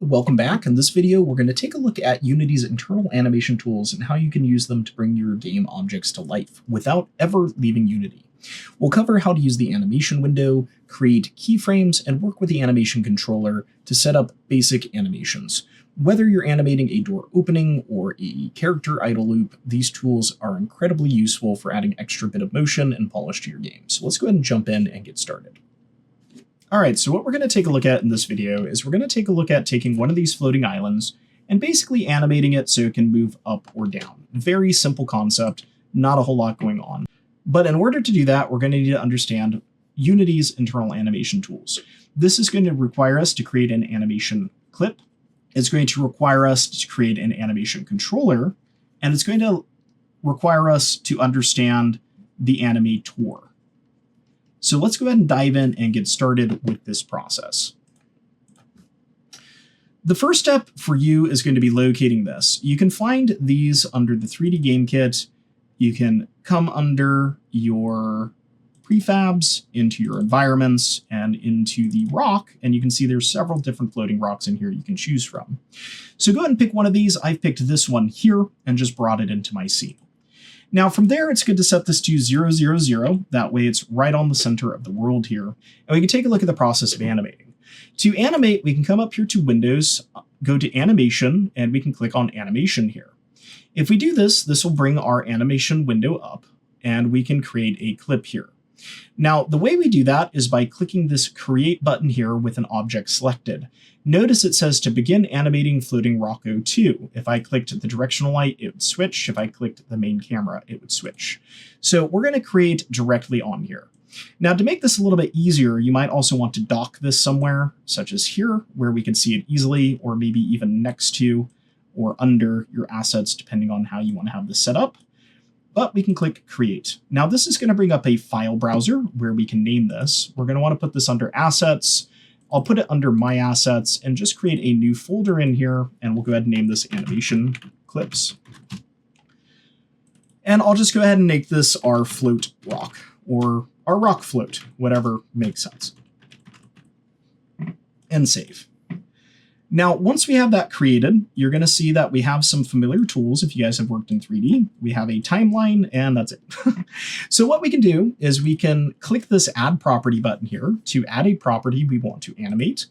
Welcome back. In this video, we're going to take a look at Unity's internal animation tools and how you can use them to bring your game objects to life without ever leaving Unity. We'll cover how to use the animation window, create keyframes, and work with the animation controller to set up basic animations. Whether you're animating a door opening or a character idle loop, these tools are incredibly useful for adding extra bit of motion and polish to your game. So let's go ahead and jump in and get started. All right, so what we're going to take a look at in this video is we're going to take a look at taking one of these floating islands and basically animating it so it can move up or down. Very simple concept, not a whole lot going on. But in order to do that, we're going to need to understand Unity's internal animation tools. This is going to require us to create an animation clip. It's going to require us to create an animation controller, and it's going to require us to understand the animator. So let's go ahead and dive in and get started with this process. The first step for you is going to be locating this. You can find these under the 3D Game Kit. You can come under your prefabs, into your environments, and into the rock, and you can see there's several different floating rocks in here you can choose from. So go ahead and pick one of these. I've picked this one here and just brought it into my scene. Now from there, it's good to set this to 0, 0, 0. That way it's right on the center of the world here. And we can take a look at the process of animating. To animate, we can come up here to Windows, go to Animation, and we can click on Animation here. If we do this, this will bring our animation window up, and we can create a clip here. Now, the way we do that is by clicking this Create button here with an object selected. Notice it says to begin animating floating rock 02. If I clicked the directional light, it would switch. If I clicked the main camera, it would switch. So we're going to create directly on here. Now, to make this a little bit easier, you might also want to dock this somewhere, such as here, where we can see it easily, or maybe even next to or under your assets, depending on how you want to have this set up. But we can click Create. Now, this is going to bring up a file browser where we can name this. We're going to want to put this under Assets. I'll put it under My Assets and just create a new folder in here, and we'll go ahead and name this Animation Clips. And I'll just go ahead and make this our float rock, or our rock float, whatever makes sense. And save. Now, once we have that created, you're going to see that we have some familiar tools if you guys have worked in 3D. We have a timeline, and that's it. So what we can do is we can click this Add Property button here to add a property we want to animate.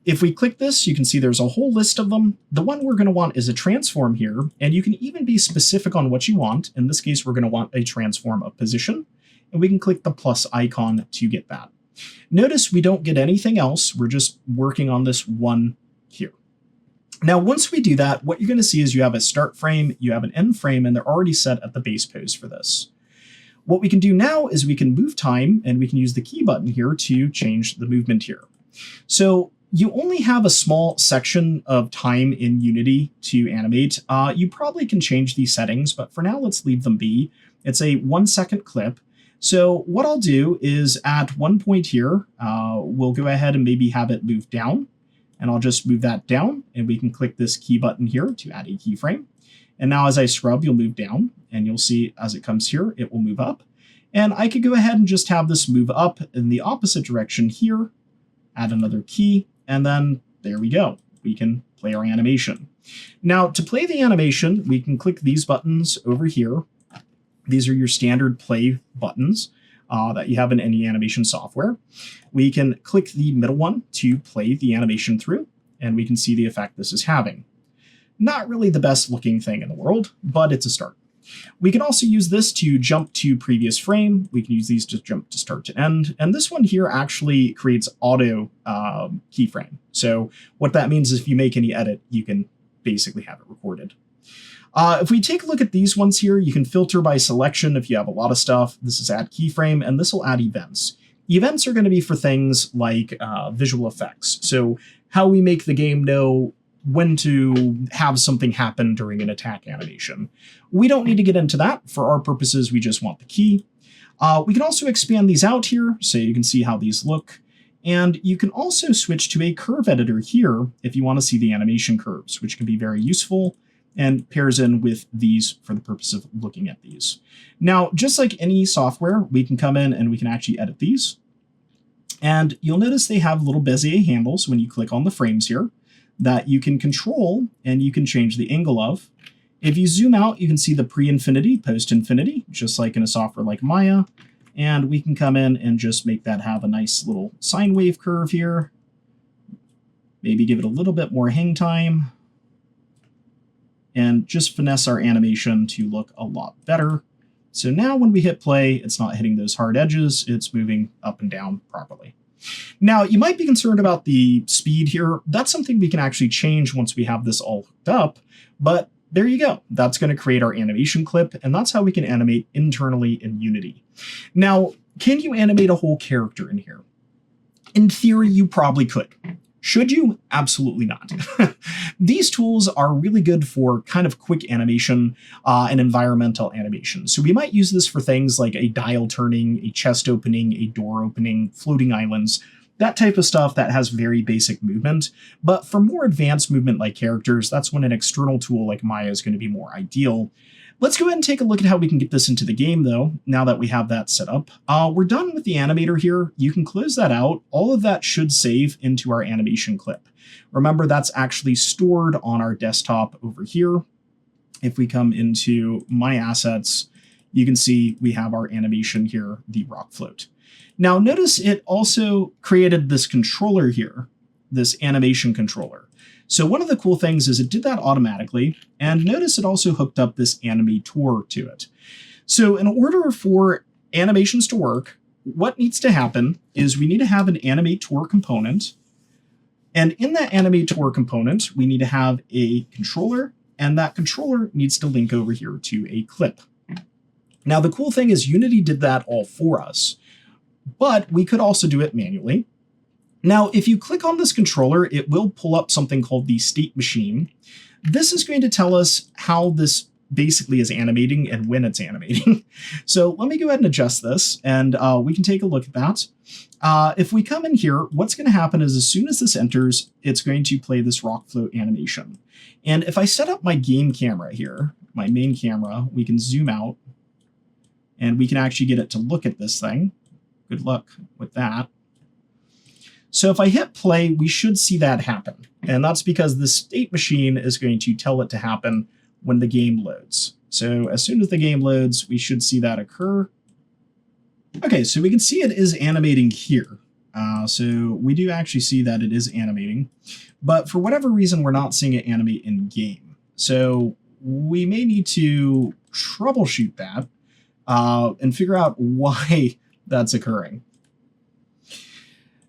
If we click this, you can see there's a whole list of them. The one we're going to want is a transform here, and you can even be specific on what you want. In this case, we're going to want a transform of position, and we can click the plus icon to get that. Notice we don't get anything else. We're just working on this one here. Now, once we do that, what you're going to see is you have a start frame, you have an end frame, and they're already set at the base pose for this. What we can do now is we can move time, and we can use the key button here to change the movement here. So you only have a small section of time in Unity to animate. You probably can change these settings, but for now, let's leave them be. It's a 1 second clip. So what I'll do is at one point here, we'll go ahead and maybe have it move down. And I'll just move that down, and we can click this key button here to add a keyframe. And now as I scrub, you'll move down, and you'll see as it comes here, it will move up. And I could go ahead and just have this move up in the opposite direction here, add another key, and then there we go. We can play our animation. Now, to play the animation, we can click these buttons over here. These are your standard play buttons that you have in any animation software. We can click the middle one to play the animation through, and we can see the effect this is having. Not really the best looking thing in the world, but it's a start. We can also use this to jump to previous frame. We can use these to jump to start to end. And this one here actually creates auto keyframe. So what that means is if you make any edit, you can basically have it recorded. If we take a look at these ones here, you can filter by selection if you have a lot of stuff. This is add keyframe, and this will add events. Events are going to be for things like visual effects. So how we make the game know when to have something happen during an attack animation. We don't need to get into that. For our purposes, we just want the key. We can also expand these out here so you can see how these look. And you can also switch to a curve editor here if you want to see the animation curves, which can be very useful and pairs in with these for the purpose of looking at these. Now, just like any software, we can come in and we can actually edit these. And you'll notice they have little Bezier handles when you click on the frames here. that you can control and you can change the angle of. If you zoom out, you can see the pre-infinity, post-infinity, just like in a software like Maya. And we can come in and just make that have a nice little sine wave curve here. Maybe give it a little bit more hang time. And just finesse our animation to look a lot better. So now when we hit play, it's not hitting those hard edges, it's moving up and down properly. Now, you might be concerned about the speed here. That's something we can actually change once we have this all hooked up, but there you go. That's going to create our animation clip, and that's how we can animate internally in Unity. Now, can you animate a whole character in here? In theory, you probably could. Should you? Absolutely not. These tools are really good for kind of quick animation and environmental animation. So we might use this for things like a dial turning, a chest opening, a door opening, floating islands, that type of stuff that has very basic movement. But for more advanced movement like characters, that's when an external tool like Maya is going to be more ideal. Let's go ahead and take a look at how we can get this into the game, though, now that we have that set up. We're done with the animator here. You can close that out. All of that should save into our animation clip. Remember, that's actually stored on our desktop over here. If we come into My Assets, you can see we have our animation here, the rock float. Now, notice it also created this controller here, this animation controller. So one of the cool things is it did that automatically, and notice it also hooked up this Animator to it. So in order for animations to work, what needs to happen is we need to have an Animator component, and in that Animator component, we need to have a controller, and that controller needs to link over here to a clip. Now the cool thing is Unity did that all for us, but we could also do it manually. Now, if you click on this controller, it will pull up something called the state machine. This is going to tell us how this basically is animating and when it's animating. So let me go ahead and adjust this, and we can take a look at that. If we come in here, what's going to happen is as soon as this enters, it's going to play this rock float animation. And if I set up my game camera here, my main camera, we can zoom out, and we can actually get it to look at this thing. Good luck with that. So if I hit play, we should see that happen. And that's because the state machine is going to tell it to happen when the game loads. So as soon as the game loads, we should see that occur. Okay, so we can see it is animating here. So we do actually see that it is animating. But for whatever reason, we're not seeing it animate in game. So we may need to troubleshoot that and figure out why that's occurring.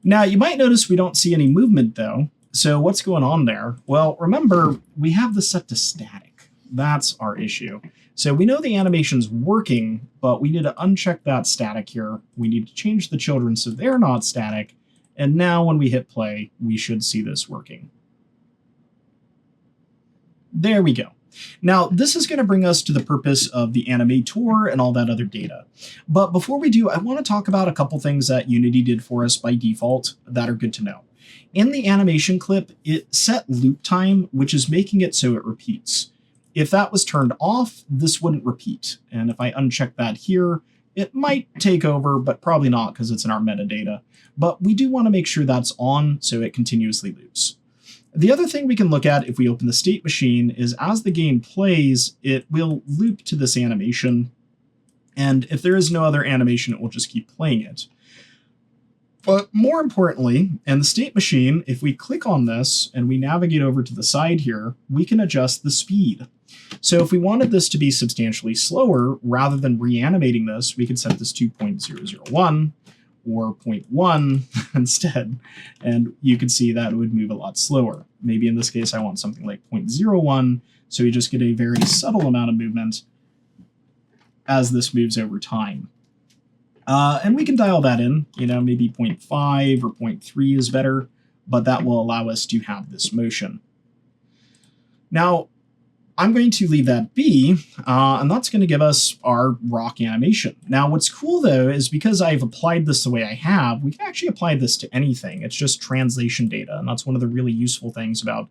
Now, you might notice we don't see any movement, though. So what's going on there? Well, remember, we have this set to static. That's our issue. So we know the animation's working, but we need to uncheck that static here. We need to change the children so they're not static. And now when we hit play, we should see this working. There we go. Now, this is going to bring us to the purpose of the Animator and all that other data. But before we do, I want to talk about a couple things that Unity did for us by default that are good to know. In the animation clip, it set loop time, which is making it so it repeats. If that was turned off, this wouldn't repeat. And if I uncheck that here, it might take over, but probably not because it's in our metadata. But we do want to make sure that's on so it continuously loops. The other thing we can look at if we open the state machine is as the game plays, it will loop to this animation. And if there is no other animation, it will just keep playing it. But more importantly, in the state machine, if we click on this and we navigate over to the side here, we can adjust the speed. So if we wanted this to be substantially slower, rather than reanimating this, we could set this to 0.001. Or 0.1 instead, and you can see that it would move a lot slower. Maybe in this case, I want something like 0.01, so you just get a very subtle amount of movement as this moves over time. And we can dial that in, maybe 0.5 or 0.3 is better, but that will allow us to have this motion. Now, I'm going to leave that be, and that's going to give us our rock animation. Now, what's cool, though, is because I've applied this the way I have, we can actually apply this to anything. It's just translation data, and that's one of the really useful things about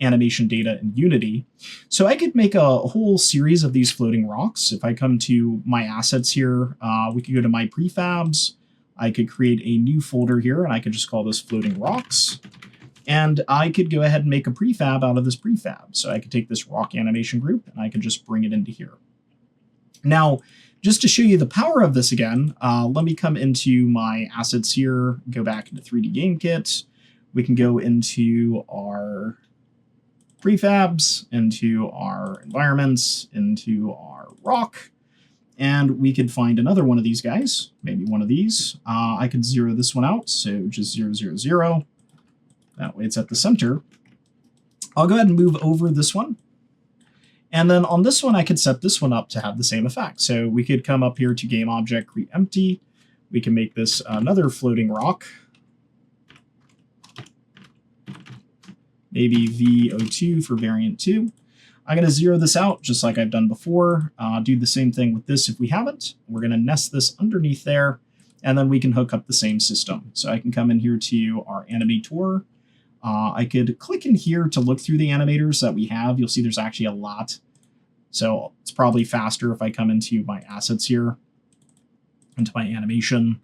animation data in Unity. So I could make a whole series of these floating rocks. If I come to my assets here, we could go to my prefabs. I could create a new folder here, and I could just call this floating rocks. And I could go ahead and make a prefab out of this prefab. So I could take this rock animation group and I could just bring it into here. Now, just to show you the power of this again, let me come into my assets here, go back into 3D Game Kit. We can go into our prefabs, into our environments, into our rock, and we could find another one of these guys, maybe one of these. I could zero this one out, so just 0, 0, 0. That way it's at the center. I'll go ahead and move over this one. And then on this one, I could set this one up to have the same effect. So we could come up here to game object, create empty. We can make this another floating rock. Maybe VO2 for variant 2. I'm going to zero this out just like I've done before. Do the same thing with this if we haven't. We're going to nest this underneath there, and then we can hook up the same system. So I can come in here to our animator. I could click in here to look through the animators that we have. You'll see there's actually a lot. So it's probably faster if I come into my assets here, into my animation,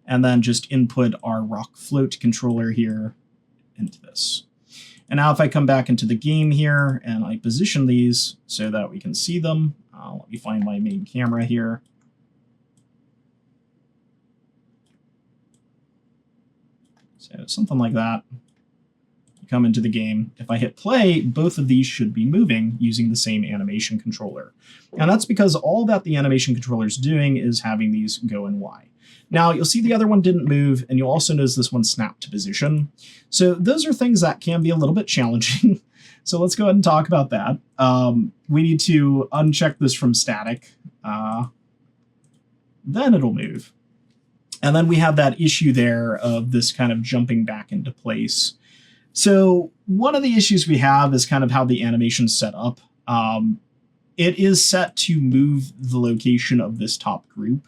and then just input our rock float controller here into this. And now if I come back into the game here and I position these so that we can see them, let me find my main camera here. So something like that. Come into the game. If I hit play, both of these should be moving using the same animation controller. And that's because all that the animation controller is doing is having these go in Y. Now, you'll see the other one didn't move, and you'll also notice this one snapped to position. So those are things that can be a little bit challenging. So let's go ahead and talk about that. We need to uncheck this from static. Then it'll move. And then we have that issue there of this kind of jumping back into place. So one of the issues we have is kind of how the animation's set up. It is set to move the location of this top group.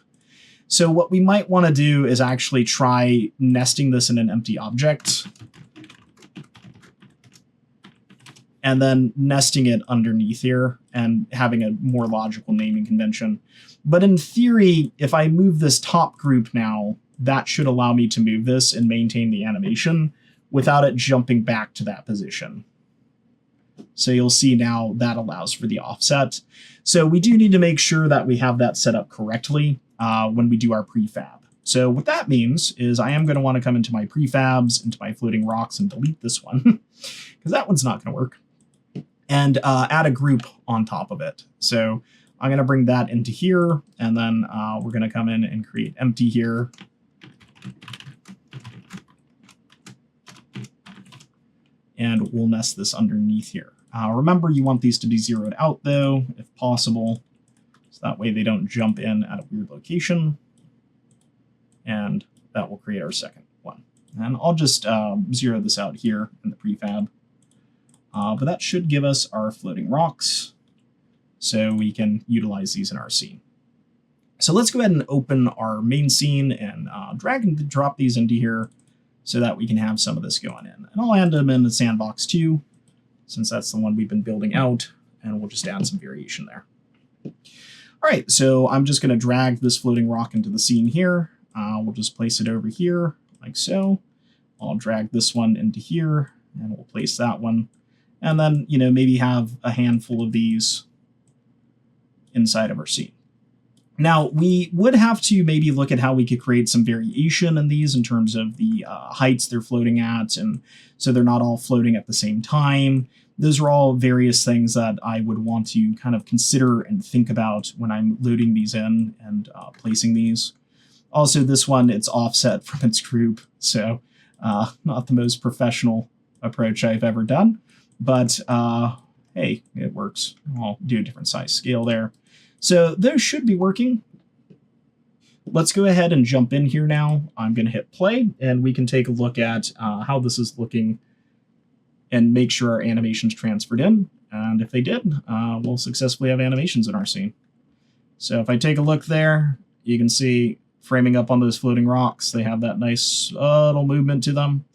So what we might want to do is actually try nesting this in an empty object and then nesting it underneath here and having a more logical naming convention. But in theory, if I move this top group now, that should allow me to move this and maintain the animation without it jumping back to that position. So you'll see now that allows for the offset. So we do need to make sure that we have that set up correctly when we do our prefab. So what that means is I am going to want to come into my prefabs, into my floating rocks, and delete this one, because that one's not going to work, and add a group on top of it. So I'm going to bring that into here, and then we're going to come in and create empty here. And we'll nest this underneath here. Remember, you want these to be zeroed out, though, if possible, so that way they don't jump in at a weird location. And that will create our second one. And I'll just zero this out here in the prefab. But that should give us our floating rocks, so we can utilize these in our scene. So let's go ahead and open our main scene and drag and drop these into here, so that we can have some of this going in. And I'll add them in the sandbox too, since that's the one we've been building out, and we'll just add some variation there. All right, so I'm just going to drag this floating rock into the scene here. We'll just place it over here, like so. I'll drag this one into here, and we'll place that one. And then, maybe have a handful of these inside of our scene. Now, we would have to maybe look at how we could create some variation in these in terms of the heights they're floating at, and so they're not all floating at the same time. Those are all various things that I would want to kind of consider and think about when I'm loading these in and placing these. Also, this one, it's offset from its group, so not the most professional approach I've ever done, but hey, it works. I'll do a different size scale there. So those should be working. Let's go ahead and jump in here now. I'm going to hit play, and we can take a look at how this is looking and make sure our animations transferred in. And if they did, we'll successfully have animations in our scene. So if I take a look there, you can see framing up on those floating rocks, they have that nice subtle movement to them.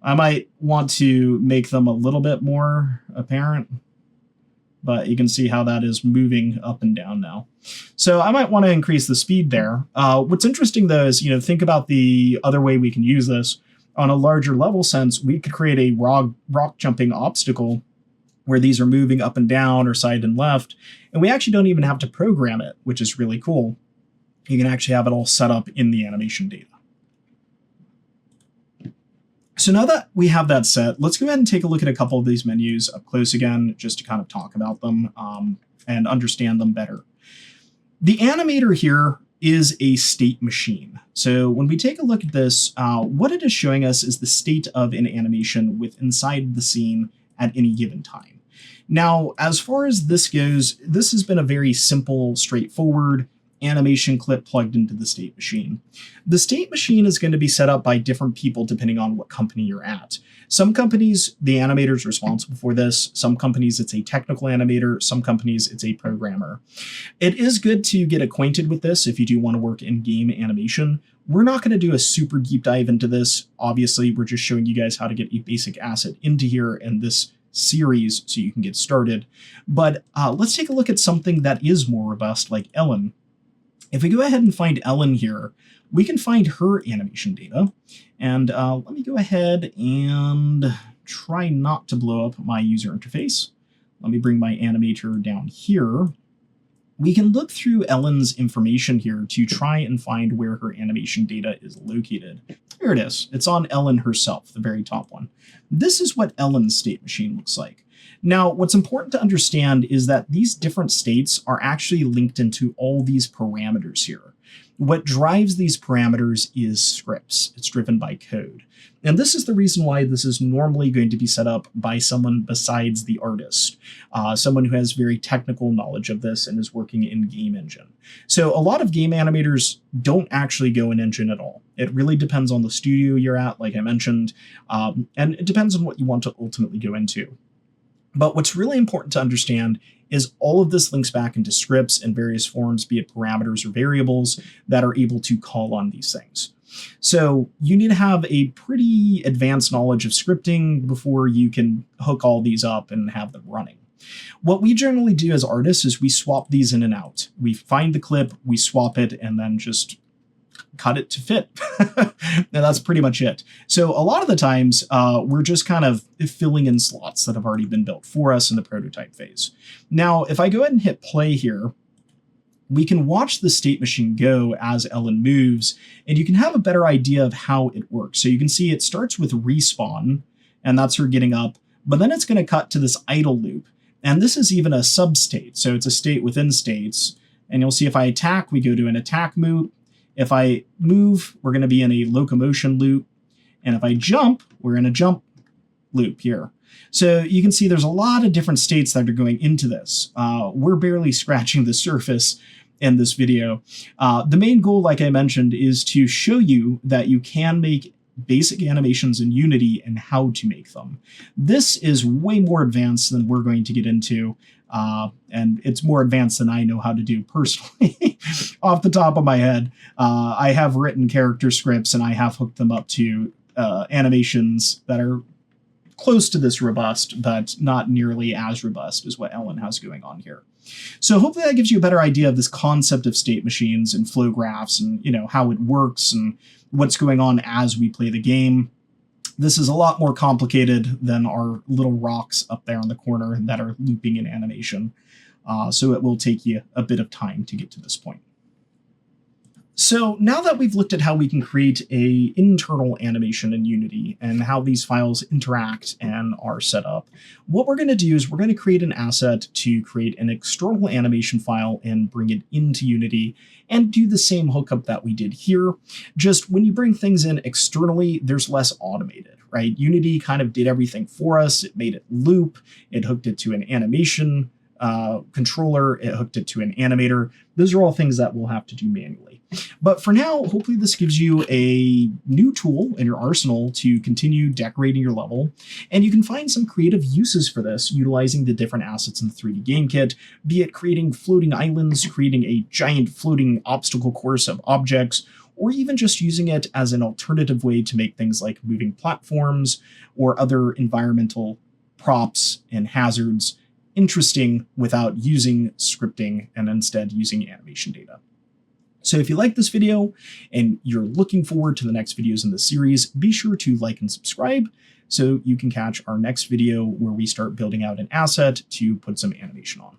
I might want to make them a little bit more apparent, but you can see how that is moving up and down now. So I might want to increase the speed there. What's interesting, though, is, think about the other way we can use this. on a larger level sense, we could create a rock jumping obstacle where these are moving up and down or side and left, and we actually don't even have to program it, which is really cool. You can actually have it all set up in the animation data. So now that we have that set, let's go ahead and take a look at a couple of these menus up close again, just to kind of talk about them and understand them better. The animator here is a state machine. So when we take a look at this, what it is showing us is the state of an animation with inside the scene at any given time. Now, as far as this goes, this has been a very simple, straightforward animation clip plugged into the state machine. The state machine is going to be set up by different people depending on what company you're at. Some companies, the animator is responsible for this. Some companies, it's a technical animator. Some companies, it's a programmer. It is good to get acquainted with this if you do want to work in game animation. We're not going to do a super deep dive into this. Obviously, we're just showing you guys how to get a basic asset into here in this series so you can get started. But let's take a look at something that is more robust, like Ellen. If we go ahead and find Ellen here, we can find her animation data. And let me go ahead and try not to blow up my user interface. Let me bring my animator down here. We can look through Ellen's information here to try and find where her animation data is located. Here it is. It's on Ellen herself, the very top one. This is what Ellen's state machine looks like. Now, what's important to understand is that these different states are actually linked into all these parameters here. What drives these parameters is scripts. It's driven by code. And this is the reason why this is normally going to be set up by someone besides the artist, someone who has very technical knowledge of this and is working in game engine. So a lot of game animators don't actually go in engine at all. It really depends on the studio you're at, like I mentioned, and it depends on what you want to ultimately go into. But what's really important to understand is all of this links back into scripts in various forms, be it parameters or variables, that are able to call on these things. So you need to have a pretty advanced knowledge of scripting before you can hook all these up and have them running. What we generally do as artists is we swap these in and out. We find the clip, we swap it, and then just cut it to fit. And that's pretty much it. So a lot of the times we're just kind of filling in slots that have already been built for us in the prototype phase. Now, if I go ahead and hit play here, we can watch the state machine go as Ellen moves, and you can have a better idea of how it works. So you can see it starts with respawn, and that's her getting up, but then it's going to cut to this idle loop. And this is even a substate. So it's a state within states. And you'll see if I attack, we go to an attack loop. If I move, we're going to be in a locomotion loop. And if I jump, we're in a jump loop here. So you can see there's a lot of different states that are going into this. We're barely scratching the surface in this video. The main goal, like I mentioned, is to show you that you can make basic animations in Unity and how to make them. This is way more advanced than we're going to get into. And it's more advanced than I know how to do personally. Off the top of my head, I have written character scripts and I have hooked them up to animations that are close to this robust, but not nearly as robust as what Ellen has going on here. So hopefully that gives you a better idea of this concept of state machines and flow graphs and, you know, how it works and what's going on as we play the game. This is a lot more complicated than our little rocks up there in the corner that are looping in animation. So it will take you a bit of time to get to this point. So now that we've looked at how we can create an internal animation in Unity and how these files interact and are set up, what we're going to do is we're going to create an asset to create an external animation file and bring it into Unity and do the same hookup that we did here. Just when you bring things in externally, there's less automated, right? Unity kind of did everything for us. It made it loop. It hooked it to an animation controller. It hooked it to an animator. Those are all things that we'll have to do manually. But for now, hopefully this gives you a new tool in your arsenal to continue decorating your level. And you can find some creative uses for this utilizing the different assets in the 3D game kit, be it creating floating islands, creating a giant floating obstacle course of objects, or even just using it as an alternative way to make things like moving platforms or other environmental props and hazards interesting without using scripting and instead using animation data. So if you like this video and you're looking forward to the next videos in the series, be sure to like and subscribe so you can catch our next video where we start building out an asset to put some animation on.